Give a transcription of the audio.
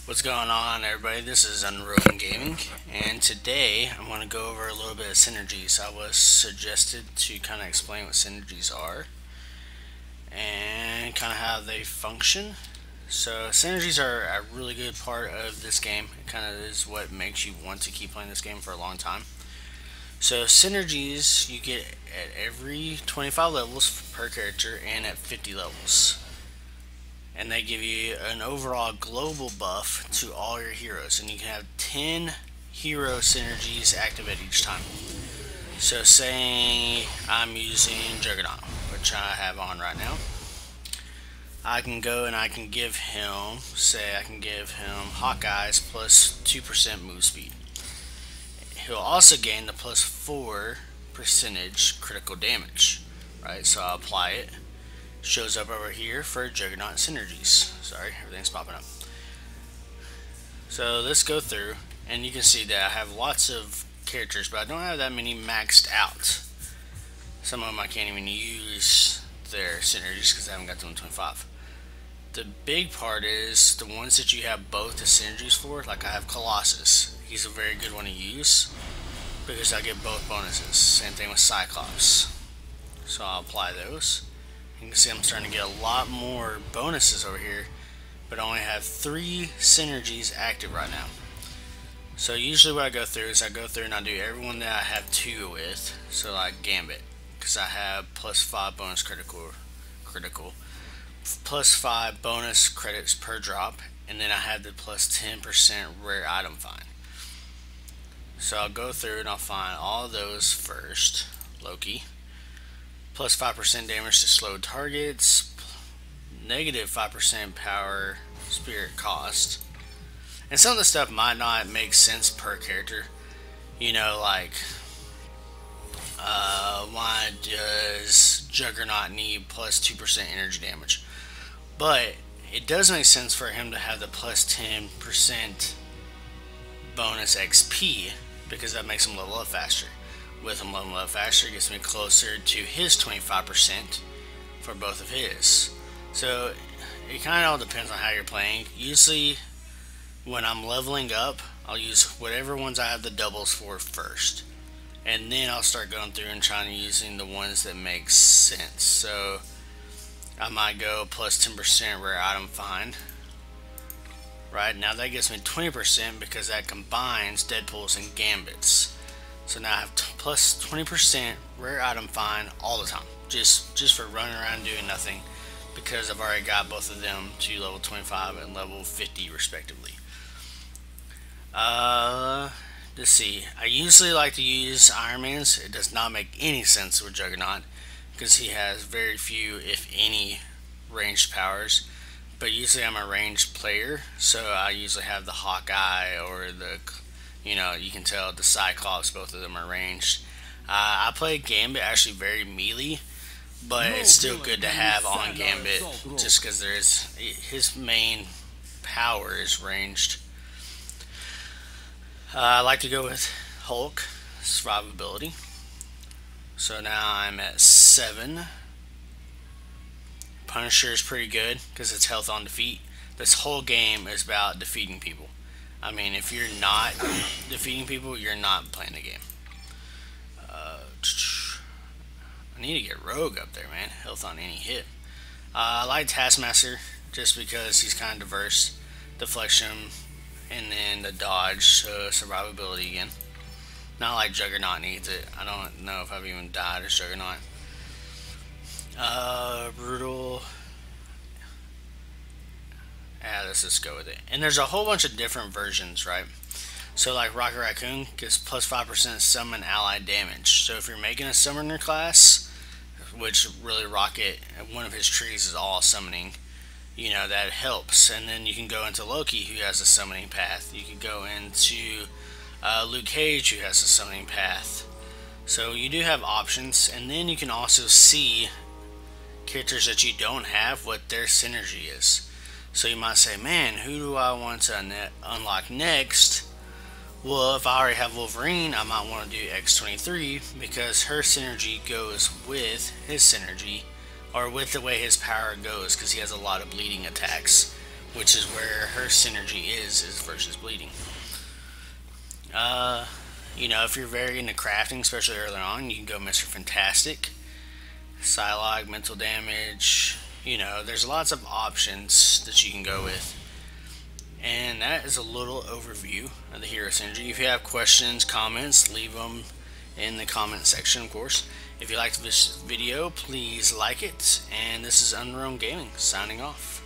What's going on, everybody? This is Unroven Gaming, and today I want to go over a little bit of synergies. I was suggested to kind of explain what synergies are and kind of how they function. So, synergies are a really good part of this game. It kind of is what makes you want to keep playing this game for a long time. So, synergies you get at every 25 levels per character and at 50 levels, and they give you an overall global buff to all your heroes, and you can have 10 hero synergies active at each time. So say I'm using Juggernaut, which I have on right now. I can go and I can give him, Hawkeye's plus 2% move speed. He'll also gain the plus 4 percentage critical damage, right? So I'll apply it. Shows up over here for Juggernaut synergies. Sorry, everything's popping up. So let's go through, and you can see that I have lots of characters, but I don't have that many maxed out. Some of them I can't even use their synergies because I haven't got to 125. The big part is the ones that you have both the synergies for. Like I have Colossus. He's a very good one to use because I get both bonuses. Same thing with Cyclops. So I'll apply those. You can see I'm starting to get a lot more bonuses over here, but I only have 3 synergies active right now. So usually what I go through is I go through and I do everyone that I have 2 with. So like Gambit, because I have plus 5 bonus critical, plus 5 bonus credits per drop, and then I have the plus 10% rare item find. So I'll go through and I'll find all of those first. Loki. Plus 5% damage to slowed targets, negative 5% power spirit cost. And some of the stuff might not make sense per character. You know, like, why does Juggernaut need plus 2% energy damage? But it does make sense for him to have the plus 10% bonus XP, because that makes him level up faster. With him leveling up faster, it gets me closer to his 25% for both of his. So it kind of all depends on how you're playing. Usually when I'm leveling up, I'll use whatever ones I have the doubles for first, and then I'll start going through and trying to using the ones that make sense. So I might go plus 10% rare item find. Right now that gives me 20% because that combines Deadpools and Gambits. So now I have plus 20% rare item find all the time, just for running around doing nothing, because I've already got both of them to level 25 and level 50 respectively. Let's see. I usually like to use Iron Man's. It does not make any sense with Juggernaut because he has very few, if any, ranged powers. But usually I'm a ranged player, so I usually have the Hawkeye or the, you can tell the Cyclops, both of them are ranged. I play Gambit actually very melee, but it's still good to have on Gambit just because his main power is ranged. I like to go with Hulk, survivability. So now I'm at 7. Punisher is pretty good because it's health on defeat. This whole game is about defeating people. I mean, if you're not defeating people, you're not playing the game. I need to get Rogue up there, man. Health on any hit. I like Taskmaster just because he's kind of diverse. Deflection, and then the dodge, so survivability again. Not like Juggernaut needs it. I don't know if I've even died as Juggernaut. Brutal. Yeah, let's just go with it. And there's a whole bunch of different versions, right? So like Rocket Raccoon gets plus 5% summon ally damage. So if you're making a summoner class, which really Rocket, one of his trees is all summoning, that helps. And then you can go into Loki, who has a summoning path. You can go into Luke Cage, who has a summoning path. So you do have options, and then you can also see characters that you don't have, what their synergy is. So you might say, man, who do I want to unlock next? Well, if I already have Wolverine, I might want to do X-23 because her synergy goes with his synergy, or with the way his power goes, because he has a lot of bleeding attacks which is where her synergy is versus bleeding. If you're very into crafting, especially early on, you can go Mr. Fantastic, Psylocke, mental damage. There's lots of options that you can go with. And that is a little overview of the hero synergy. If you have questions, comments, leave them in the comment section, of course. If you liked this video, please like it. And this is Unreal Gaming, signing off.